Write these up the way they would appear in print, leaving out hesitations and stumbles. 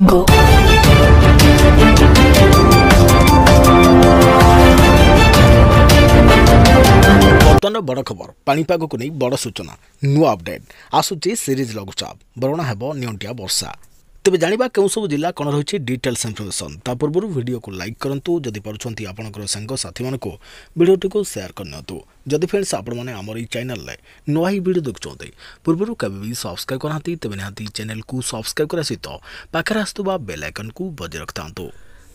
Go. बर्तमान बड़ खबर पाणीपाग को नहीं बड़ सूचना नुआ अपडेट आसूची सीरीज लघुचाप बरଣା ହେବ नियंटिया वर्षा तेज जाना क्यों सब जिला कौन रही डिटेल्स इनफर्मेशन ता पूर्व वीडियो को लाइक करूँ जदि पार्टी आपंकर सांग साथी मानक वीडियो को शेयर करनी जदि फ्रेंड्स आपण मैंने आम ये चैनल नुआ ही वीडियो देखुं पूर्व केवे सब्सक्राइब करना तेज निहाती चैनल को सब्सक्राइब करने सहित पाखे आसुवा बेल आइकन को बजाय रखता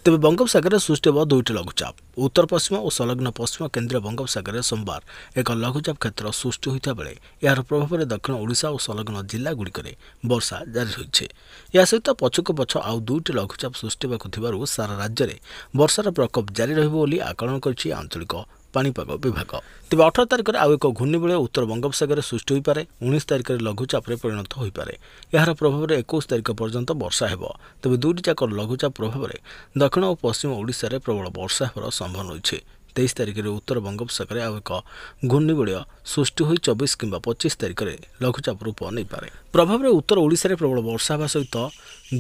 तेज बंगोपसागर सृष्टि हे दुईट लघुचाप उत्तर पश्चिम और संलग्न पश्चिम केन्द्रीय बंगोपसागर सोमवार एक लघुचाप क्षेत्र सृष्टि होता बेले यार प्रभाव में दक्षिण ओडिशा और संलग्न जिला गुड़िक वर्षा जारी रही या सहित पछक पछ आउ दुईट लघुचाप सृष्टि होगा सारा राज्य में वर्षार प्रकोप जारी रकलन कर आंचलिक पाणीपाग विभाग तेज 18 तारिख में आउ एक घूर्णिबलय उत्तर बंगोपसागर सृष्टि हो पारे 19 तारिख में लघुचाप परिणत हो पारे यार प्रभाव में 21 तारिख पर्यंत वर्षा हेब तेज दुईट जाक लघुचाप प्रभाव में दक्षिण और पश्चिम ओडिशा रे प्रबल वर्षा होबार संभावना रही 23 तारिख में उत्तर बंगोपसागर आउ एक घूर्णिबलय सृष्टि हो 24 कि 25 तारिख में लघुचाप रूप नहीं पारे प्रभाव में उत्तर ओडिशा रे प्रबल वर्षा होगा सहित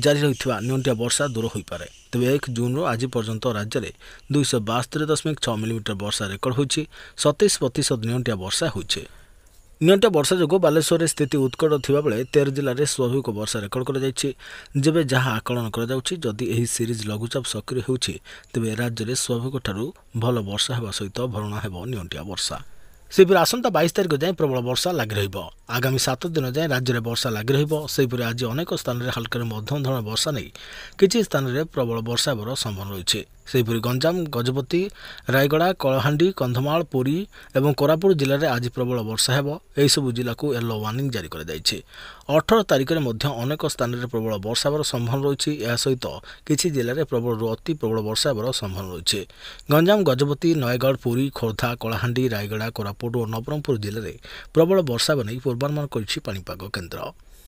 जारी रही नियंटिया वर्षा दूर हो पारे तेज 1 जून आज पर्यंत राज्य में 272.6 मिलीमीटर वर्षा रेकर्ड होती 27% नियंटिया वर्षा होती नियंटिया वर्षा जो बालेश्वर में स्थिति उत्कट थिबा बेले 13 जिले में स्वाभाविक वर्षा रेकर्ड कर जहाँ आकलन करी यदि सीरीज लघुचाप सक्रिय होती तेज राज्य में स्वाभाविक ठारू भल वर्षा होगा सहित भरणा हेब नियंटिया वर्षा सेपरी आसंता 22 तारिख जाए प्रबल वर्षा लगी रही आगामी 7 दिन जाए राज्य में वर्षा लगी रहीपरी आज अनेक स्थान में हल्का मध्यम धरण वर्षा नहीं किसी स्थान में प्रबल वर्षा होवर संभावना रही सेपरी गंजाम गजपति रायगड़ा कलाहांडी कंधमाल पुरी और कोरापुट जिले में आज प्रबल वर्षा होब यह सब जिला को येलो वार्निंग जारी कर 18 तारिख में अनेक स्थान में प्रबल वर्षा होवर संभावना रही सहित किसी जिले में प्रबल अति प्रबल वर्षा होवर संभावना रही गंजाम गजपति नयगढ़ पुरी खोर्धा कलाहांडी रायगड़ा कोरापुट और नवरंगपुर जिले में प्रबल वर्षा नहीं पूर्वानुमान कर पाणीपाग केन्द्र।